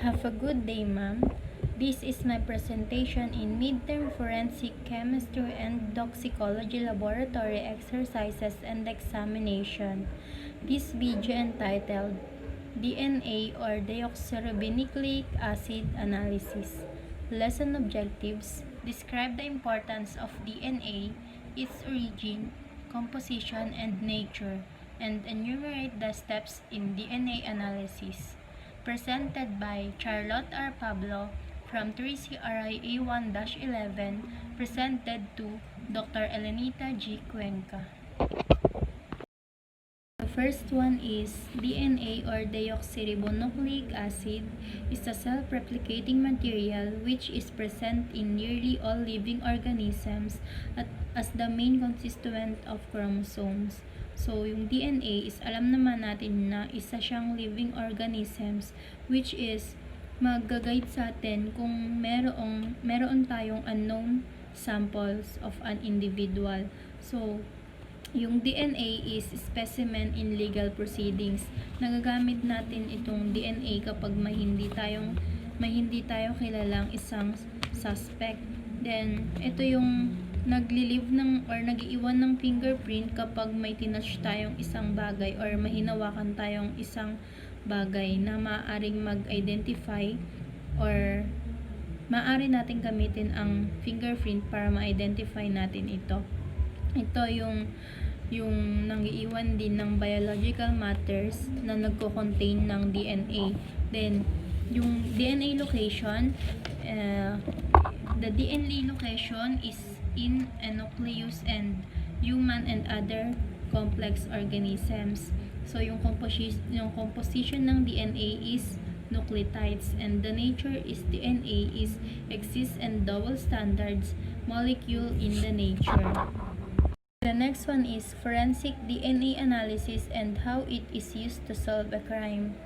Have a good day, ma'am. This is my presentation in midterm forensic chemistry and toxicology laboratory exercises and examination. This video entitled DNA or deoxyribonucleic acid analysis. Lesson objectives: describe the importance of DNA, its origin, composition, and nature, and enumerate the steps in DNA analysis. Presented by Charlotte R. Pablo from 3CRI A1-11, presented to Dr. Elenita G. Cuenca. The first one is DNA or deoxyribonucleic acid is a self-replicating material which is present in nearly all living organisms as the main constituent of chromosomes. So, yung DNA is alam naman natin na isa siyang living organisms which is mag-guide sa atin kung meron tayong unknown samples of an individual. So, yung DNA is specimen in legal proceedings. Nagagamit natin itong DNA kapag may hindi tayo kilalang isang suspect. Then, ito yung nag-iiwan ng fingerprint kapag may tinouch tayong isang bagay or may hinawakan tayong isang bagay na maaaring mag-identify or maaari natin gamitin ang fingerprint para ma-identify natin ito. Ito yung nangiiwan din ng biological matters na nagko-contain ng DNA. Then, yung DNA location, the DNA location is in a nucleus and human and other complex organisms. So, yung composition ng DNA is nucleotides, and the nature is DNA is exists in double standards molecule in the nature. The next one is forensic DNA analysis and how it is used to solve a crime.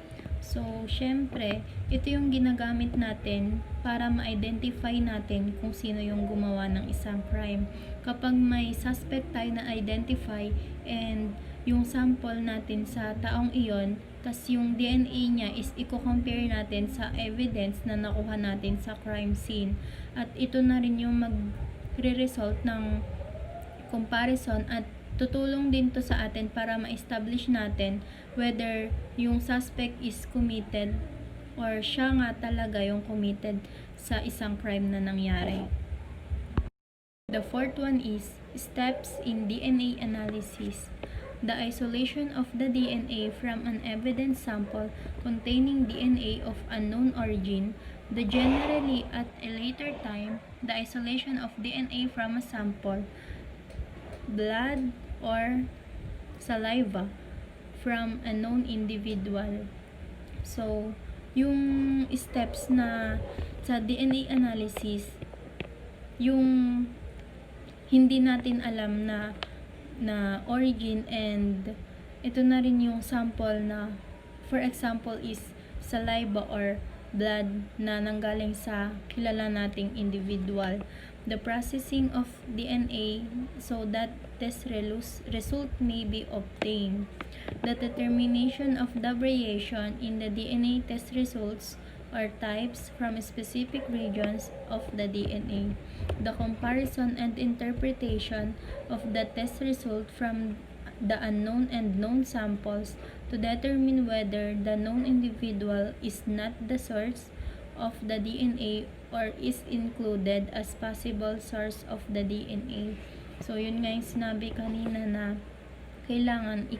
So, syempre, ito yung ginagamit natin para ma-identify natin kung sino yung gumawa ng isang crime. Kapag may suspect tayo na identify and yung sample natin sa taong iyon, tas yung DNA niya is i-compare natin sa evidence na nakuha natin sa crime scene. At ito na rin yung magre-result ng comparison at tutulong din to sa atin para ma-establish natin whether yung suspect is committed or siya nga talaga yung committed sa isang crime na nangyari. The fourth one is steps in DNA analysis. The isolation of the DNA from an evidence sample containing DNA of unknown origin. The generally at a later time, the isolation of DNA from a sample, blood or saliva from a known individual. So, yung steps na sa DNA analysis, yung hindi natin alam na origin, and ito na rin yung sample na, for example, is saliva or blood na nanggaling sa kilala nating individual. The processing of DNA so that test result may be obtained. The determination of the variation in the DNA test results or types from specific regions of the DNA. The comparison and interpretation of the test result from the unknown and known samples to determine whether the known individual is not the source of the DNA or is included as possible source of the DNA. So, yun nga yung sinabi kanina na kailangan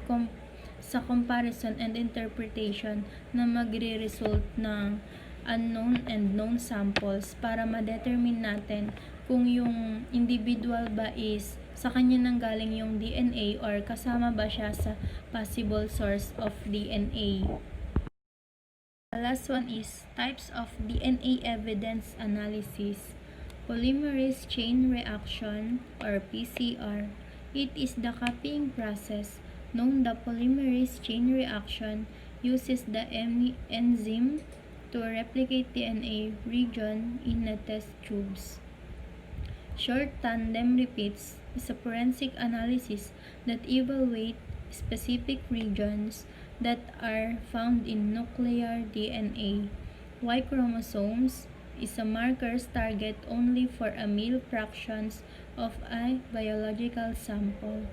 sa comparison and interpretation na magre-result ng unknown and known samples para ma-determine natin kung yung individual ba is sa kanya nanggaling yung DNA or kasama ba siya sa possible source of DNA. The last one is types of DNA evidence analysis. Polymerase chain reaction or PCR. It is the copying process known. The polymerase chain reaction uses the enzyme to replicate DNA region in the test tubes. Short tandem repeats is a forensic analysis that evaluates specific regions that are found in nuclear DNA. Y chromosomes is a markers target only for a male fractions of a biological sample.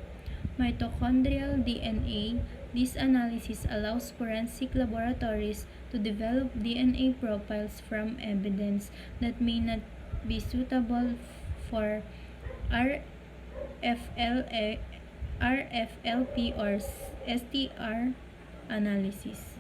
Mitochondrial DNA. This analysis allows forensic laboratories to develop DNA profiles from evidence that may not be suitable for RFLP or STR analysis.